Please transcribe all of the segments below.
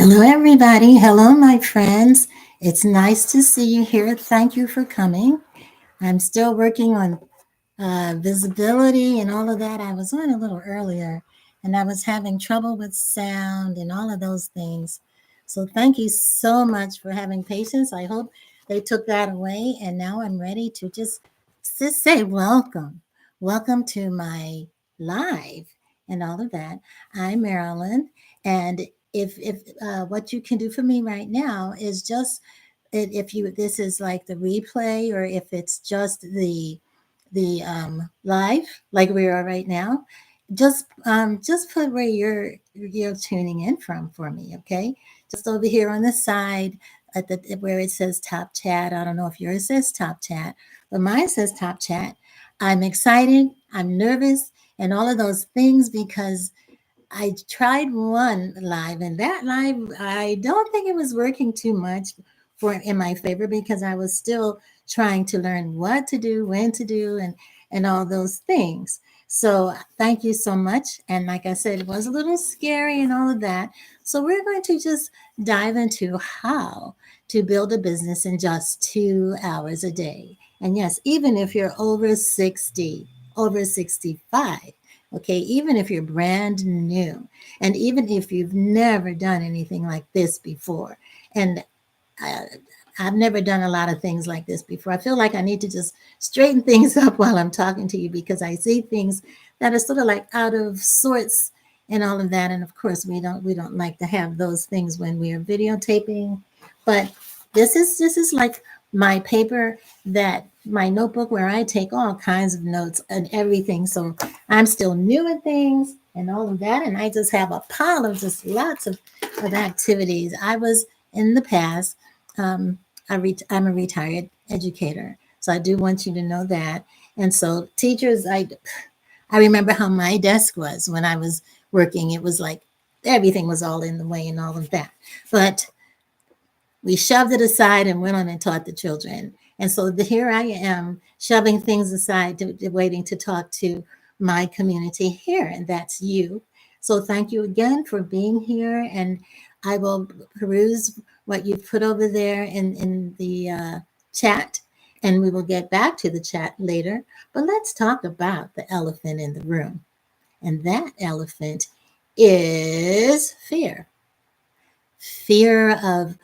Hello, everybody. Hello, my friends. It's nice to see you here. Thank you for coming. I'm still working on visibility and all of that. I was on a little earlier and I was having trouble with sound and all of those things. So, thank you so much for having patience. I hope they took that away. And now I'm ready to just say welcome. Welcome to my live and all of that. I'm Marilynne. And if what you can do for me right now is just if you this is like the replay or if it's just the live like we are right now, just put where you're tuning in from for me, okay? Just over here on the side at the where it says top chat. I don't know if yours says top chat, but mine says top chat. I'm excited, I'm nervous, and all of those things because I tried one live, and that live, I don't think it was working too much for in my favor because I was still trying to learn what to do, when to do, and all those things. So thank you so much. And like I said, it was a little scary and all of that. So we're going to just dive into how to build a business in just 2 hours a day. And yes, even if you're over 60, over 65, okay, even if you're brand new, and even if you've never done anything like this before, and I, I've never done a lot of things like this before. I feel like I need to just straighten things up while I'm talking to you because I see things that are sort of like out of sorts and all of that. And of course, we don't like to have those things when we are videotaping. But this is like my paper that my notebook where I take all kinds of notes and everything. So I'm still new at things and all of that. And I just have a pile of just lots of activities. I was in the past um, I'm a retired educator, so I do want you to know that. And so, teachers, I remember how my desk was when I was working. It was like everything was all in the way and all of that. But we shoved it aside and went on and taught the children. And so here I am shoving things aside, waiting to talk to my community here, and that's you. So thank you again for being here, and I will peruse what you've put over there in the chat, and we will get back to the chat later. But let's talk about the elephant in the room, and that elephant is fear. Fear of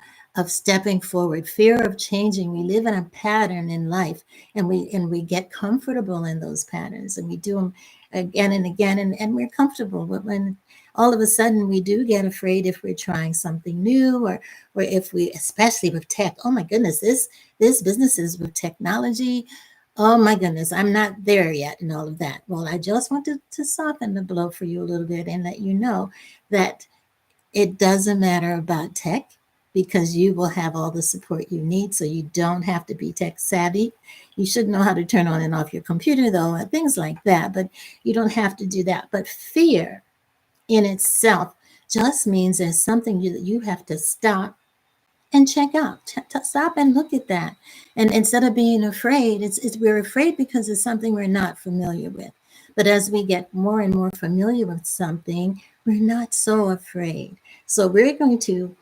stepping forward, fear of changing. We live in a pattern in life, and we get comfortable in those patterns, and we do them again and again, and we're comfortable. But when all of a sudden we do get afraid if we're trying something new, or if we, especially with tech, oh my goodness, this businesses with technology. Oh my goodness, I'm not there yet and all of that. Well, I just wanted to soften the blow for you a little bit and let you know that it doesn't matter about tech because you will have all the support you need. So you don't have to be tech savvy. You should know how to turn on and off your computer, though, and things like that. But you don't have to do that. But fear in itself just means there's something that you have to stop and check out. Stop and look at that. And instead of being afraid, it's we're afraid because it's something we're not familiar with. But as we get more and more familiar with something, we're not so afraid. So we're going to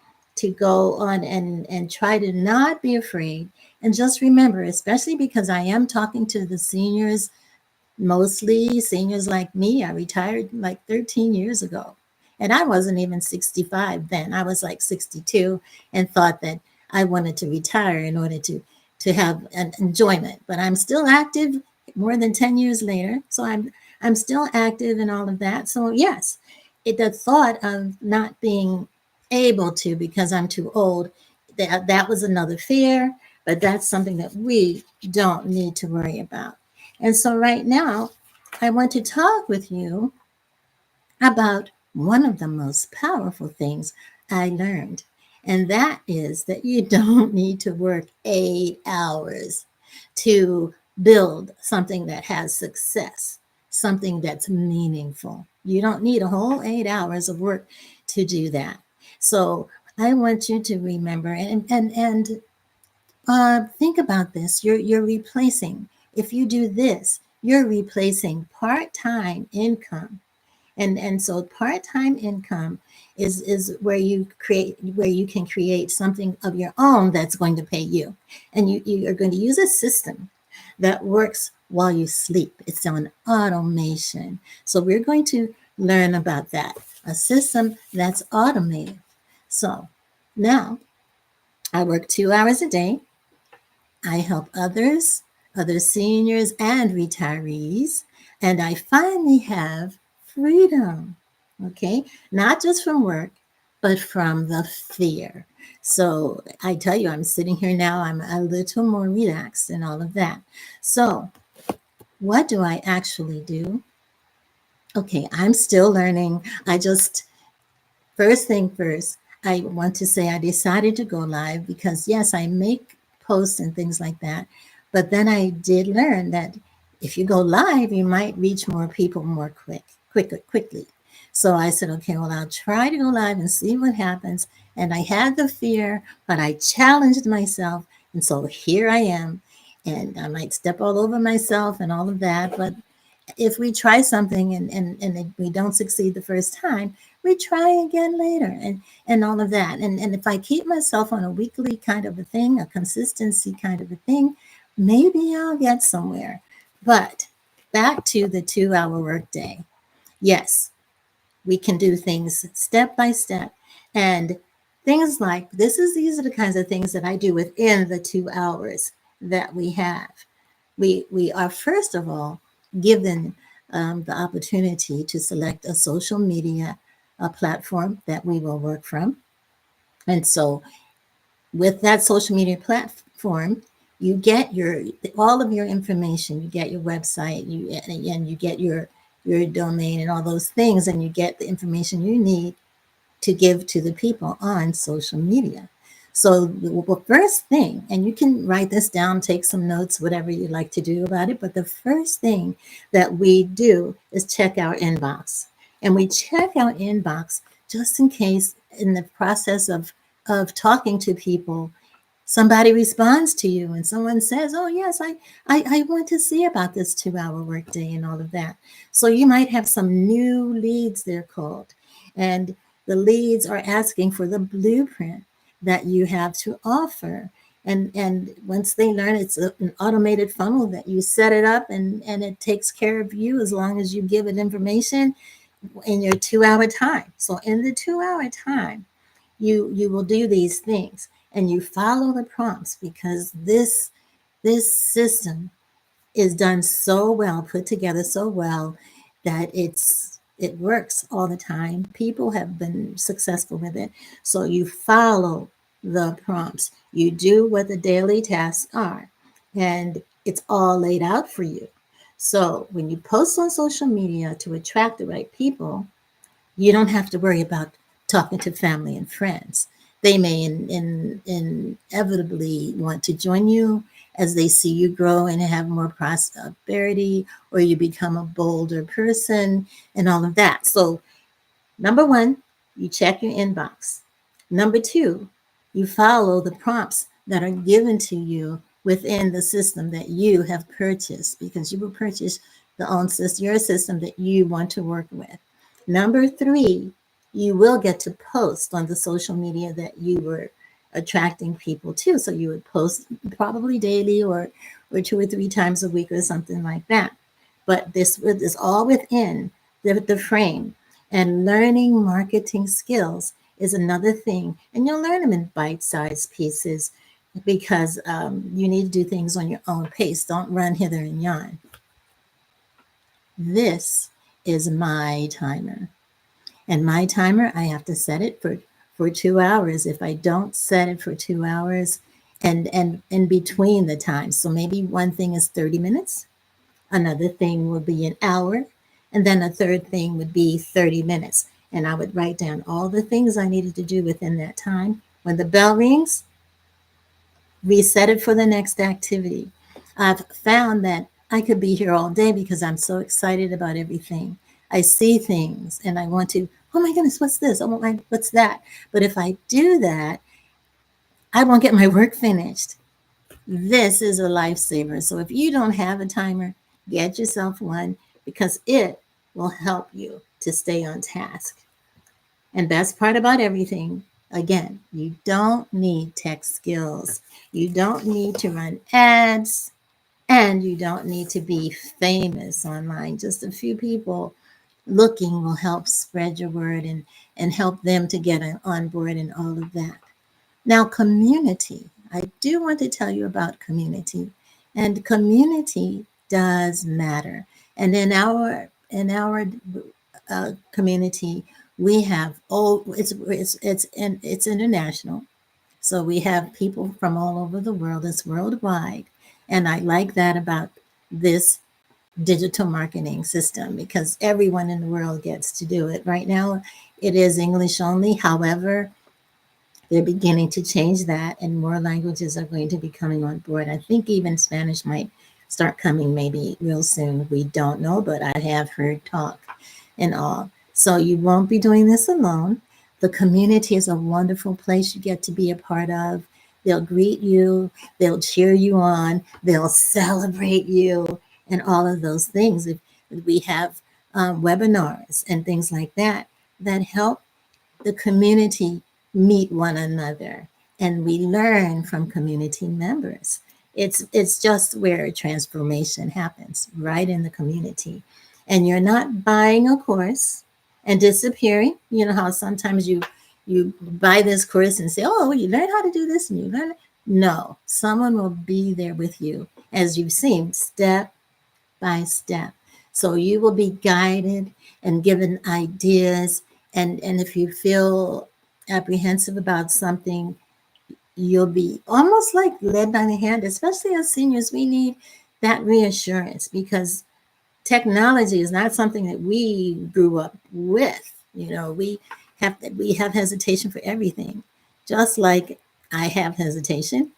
go on and try to not be afraid and just remember, especially because I am talking to the seniors, mostly seniors like me. I retired like 13 years ago. And I wasn't even 65 then. I was like 62 and thought that I wanted to retire in order to have an enjoyment. But I'm still active more than 10 years later. So I'm still active and all of that. So yes, the thought of not being able to because I'm too old, that was another fear, but that's something that we don't need to worry about. And so, right now, I want to talk with you about one of the most powerful things I learned. And that is that you don't need to work 8 hours to build something that has success, something that's meaningful. You don't need a whole 8 hours of work to do that. So I want you to remember and think about this. You're replacing. If you do this, you're replacing part-time income And so part-time income is where you can create something of your own that's going to pay you. And you are going to use a system that works while you sleep. It's on automation. So we're going to learn about that. A system that's automated. So now I work 2 hours a day. I help others, other seniors and retirees, and I finally have freedom. Okay, not just from work, but from the fear. So I tell you, I'm sitting here now, I'm a little more relaxed and all of that. So, what do I actually do? Okay, I'm still learning. First thing first, I want to say I decided to go live because, yes, I make posts and things like that. But then I did learn that if you go live, you might reach more people more quickly. So I said, okay, well, I'll try to go live and see what happens. And I had the fear, but I challenged myself. And so here I am. And I might step all over myself and all of that. But if we try something and we don't succeed the first time, we try again later and all of that. And if I keep myself on a weekly kind of a thing, a consistency kind of a thing, maybe I'll get somewhere. But back to the 2 hour workday. Yes, we can do things step by step. And things like these are the kinds of things that I do within the 2 hours that we have. We are first of all given the opportunity to select a social media platform that we will work from. And so with that social media platform, you get your all of your information. You get your website, and you get your domain and all those things, and you get the information you need to give to the people on social media. So the first thing, and you can write this down, take some notes, whatever you like to do about it. But the first thing that we do is check our inbox, and we check our inbox just in case in the process of talking to people somebody responds to you and someone says, oh yes, I want to see about this 2 hour workday and all of that. So you might have some new leads, they're called, and the leads are asking for the blueprint that you have to offer. And once they learn it's an automated funnel that you set it up, and it takes care of you as long as you give it information in your 2 hour time. So in the 2 hour time, you will do these things and you follow the prompts, because this system is done so well, put together so well, that it works all the time. People have been successful with it. So you follow the prompts, you do what the daily tasks are, and it's all laid out for you. So when you post on social media to attract the right people, you don't have to worry about talking to family and friends. They may inevitably want to join you as they see you grow and have more prosperity, or you become a bolder person and all of that. So, number one, you check your inbox. Number two, you follow the prompts that are given to you within the system that you have purchased, because you will purchase your system that you want to work with. Number three, you will get to post on the social media that you were attracting people to. So you would post probably daily, or 2 or 3 times a week or something like that. But this is all within the frame. And learning marketing skills is another thing. And you'll learn them in bite-sized pieces, because you need to do things on your own pace. Don't run hither and yon. This is my timer. And my timer, I have to set it for 2 hours. If I don't set it for 2 hours, and in between the times, so maybe one thing is 30 minutes, another thing will be an hour, and then a third thing would be 30 minutes. And I would write down all the things I needed to do within that time. When the bell rings, reset it for the next activity. I've found that I could be here all day because I'm so excited about everything. I see things and I want to, oh my goodness, what's this? Oh my, what's that? But if I do that, I won't get my work finished. This is a lifesaver. So if you don't have a timer, get yourself one, because it will help you to stay on task. And best part about everything, again, you don't need tech skills. You don't need to run ads, and you don't need to be famous online. Just a few people looking will help spread your word and help them to get on board and all of that. Now, community. I do want to tell you about community. And community does matter. And in our community, we have it's international. So we have people from all over the world. It's worldwide. And I like that about this digital marketing system because everyone in the world gets to do it. Right now, it is English only. However, they're beginning to change that, and more languages are going to be coming on board. I think even Spanish might start coming maybe real soon. We don't know, but I have heard talk and all. So you won't be doing this alone. The community is a wonderful place you get to be a part of. They'll greet you, they'll cheer you on, they'll celebrate you, and all of those things. If we have webinars and things like that that help the community meet one another, and we learn from community members. It's just where transformation happens, right in the community. And you're not buying a course and disappearing. You know how sometimes you buy this course and say, "Oh, you learn how to do this," and you learn. No, someone will be there with you, as you've seen, step by step. So you will be guided and given ideas. And if you feel apprehensive about something, you'll be almost like led by the hand, especially as seniors. We need that reassurance because technology is not something that we grew up with. You know, we have hesitation for everything. Just like I have hesitation.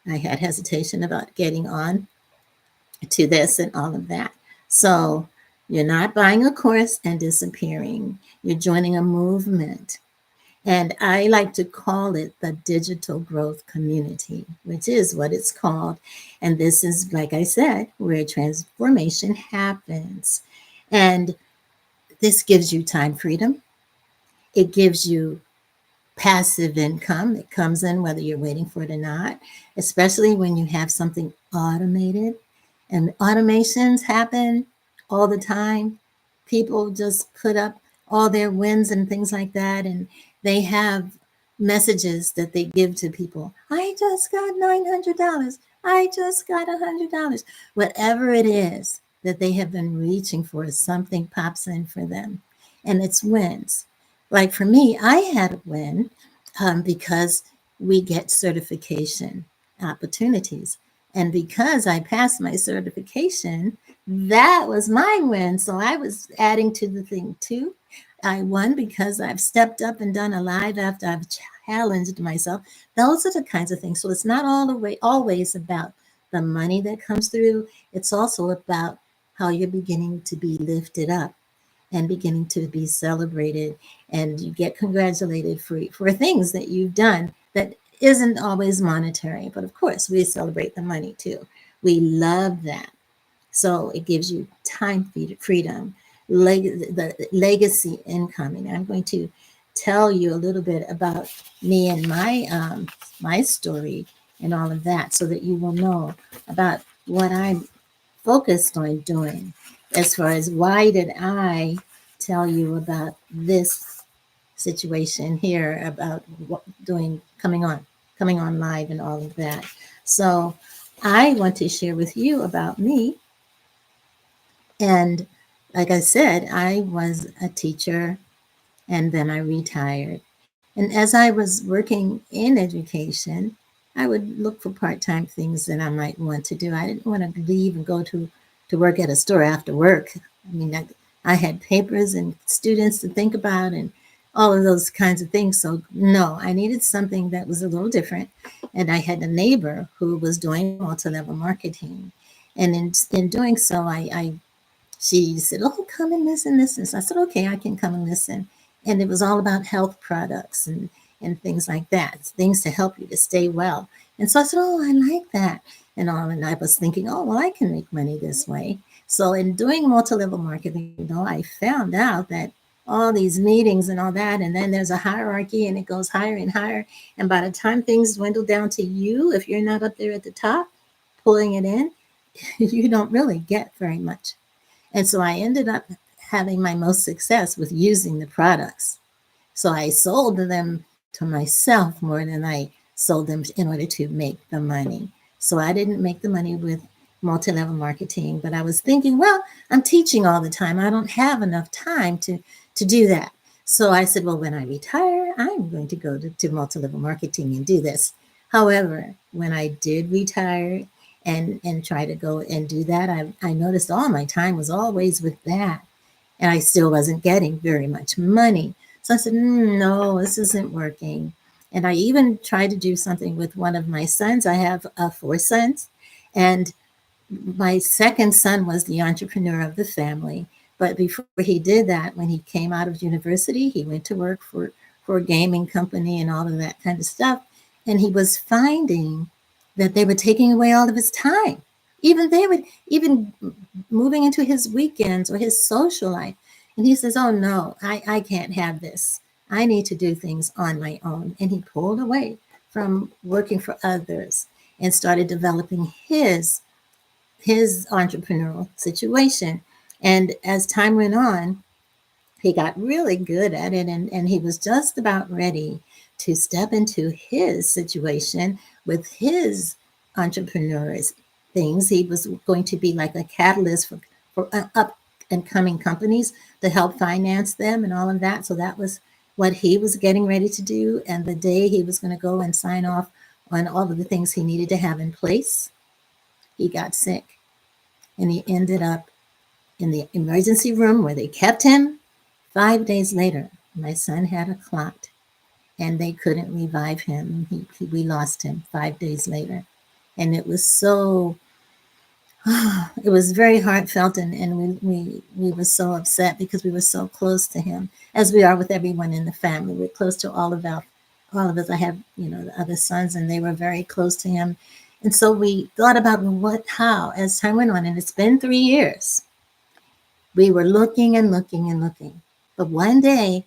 I had hesitation about getting on to this and all of that. So you're not buying a course and disappearing. You're joining a movement. And I like to call it the digital growth community, which is what it's called. And this is, like I said, where transformation happens. And this gives you time freedom. It gives you passive income that comes in whether you're waiting for it or not, especially when you have something automated. And automations happen all the time. People just put up all their wins and things like that, and they have messages that they give to people. I just got $900. I just got $100. Whatever it is that they have been reaching for, something pops in for them, and it's wins. Like for me, I had a win because we get certification opportunities. And because I passed my certification, that was my win. So I was adding to the thing too. I won because I've stepped up and done a live after I've challenged myself. Those are the kinds of things. So it's not all the way always about the money that comes through. It's also about how you're beginning to be lifted up and beginning to be celebrated, and you get congratulated for things that you've done that isn't always monetary, but of course we celebrate the money too. We love that. So it gives you time freedom, the legacy income. And I'm going to tell you a little bit about me and my story and all of that, so that you will know about what I'm focused on doing. As far as why did I tell you about this situation here about doing coming on live and all of that. So I want to share with you about me. And like I said, I was a teacher and then I retired. And as I was working in education, I would look for part-time things that I might want to do. I didn't want to leave and go to work at a store after work. I mean, I had papers and students to think about and all of those kinds of things. So no, I needed something that was a little different. And I had a neighbor who was doing multi-level marketing. And in doing so, I she said, "Oh, come and listen." So I said, "Okay, I can come and listen." And it was all about health products and things like that, things to help you to stay well. And so I said, "Oh, I like that." And all, and I was thinking, "Oh, well, I can make money this way." So in doing multi-level marketing, though, I found out that all these meetings and all that, and then there's a hierarchy and it goes higher and higher. And by the time things dwindle down to you, if you're not up there at the top pulling it in, you don't really get very much. And so I ended up having my most success with using the products. So I sold them to myself more than I sold them in order to make the money. So I didn't make the money with multi level marketing, but I was thinking, well, I'm teaching all the time. I don't have enough time to do that. So I said, well, when I retire, I'm going to go to multi level marketing and do this. However, when I did retire and try to go and do that, I noticed all my time was always with that, and I still wasn't getting very much money. So I said, no, this isn't working. And I even tried to do something with one of my sons. I have four sons, and my second son was the entrepreneur of the family. But before he did that, when he came out of university, he went to work for a gaming company and all of that kind of stuff. And he was finding that they were taking away all of his time. Even they would even moving into his weekends or his social life. And he says, oh no, I can't have this. I need to do things on my own. And he pulled away from working for others and started developing his entrepreneurial situation. And as time went on, he got really good at it, and he was just about ready to step into his situation with his entrepreneurs things. He was going to be like a catalyst for up and coming companies to help finance them and all of that. So that was what he was getting ready to do. And the day he was going to go and sign off on all of the things he needed to have in place, he got sick, and he ended up in the emergency room where they kept him. 5 days later, my son had a clot, and they couldn't revive him. We lost him 5 days later. And it was so, it was very heartfelt, and we were so upset because we were so close to him, as we are with everyone in the family. We're close to all of us. I have, the other sons, and they were very close to him. And so we thought about how, as time went on, and it's been 3 years, we were looking and looking and looking. But one day,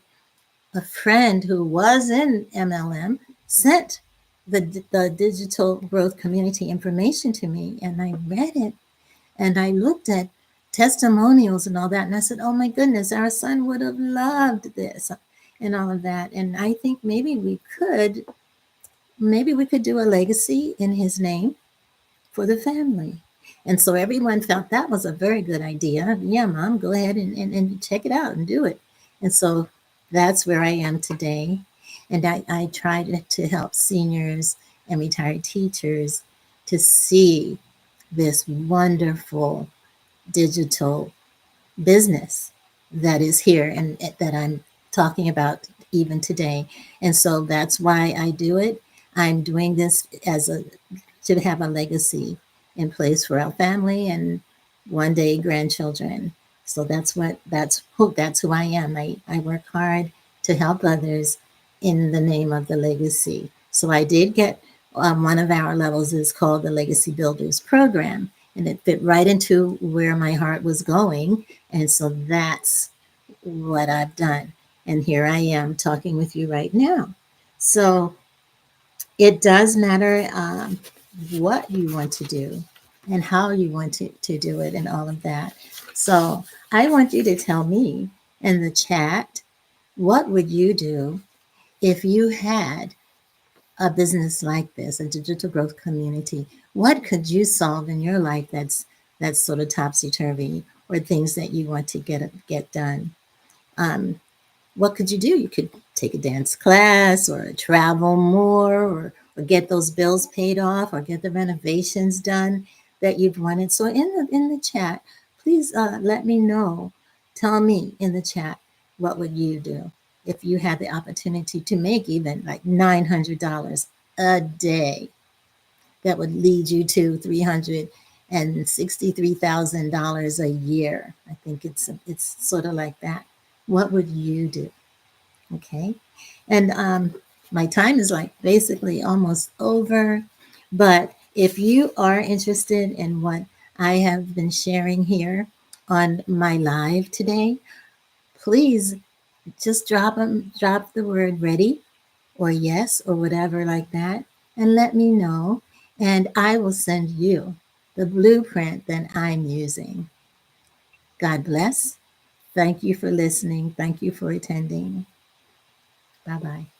a friend who was in MLM sent the digital growth community information to me, and I read it, and I looked at testimonials and all that, and I said, oh my goodness, our son would have loved this and all of that. And I think maybe we could do a legacy in his name for the family. And so everyone felt that was a very good idea. Yeah, mom, go ahead and check it out and do it. And so that's where I am today. And I try to help seniors and retired teachers to see this wonderful digital business that is here and that I'm talking about even today. And so that's why I do it. I'm doing this to have a legacy in place for our family and one day grandchildren. So that's who I am. I work hard to help others in the name of the legacy. So I did get one of our levels is called the Legacy Builders Program, and it fit right into where my heart was going. And so that's what I've done. And here I am talking with you right now. So it does matter what you want to do and how you want to do it and all of that. So I want you to tell me in the chat, what would you do if you had a business like this, a digital growth community? What could you solve in your life that's sort of topsy turvy, or things that you want to get done? Um, what could you do? You could take a dance class, or travel more, or get those bills paid off, or get the renovations done that you've wanted. So in the chat, please let me know. Tell me in the chat, what would you do if you had the opportunity to make even like $900 a day? That would lead you to $363,000 a year. I think it's sort of like that. What would you do? Okay. And my time is like basically almost over. But if you are interested in what I have been sharing here, on my live today, please just drop the word ready or yes or whatever like that, and let me know, and I will send you the blueprint that I'm using. God bless. Thank you for listening. Thank you for attending. Bye bye.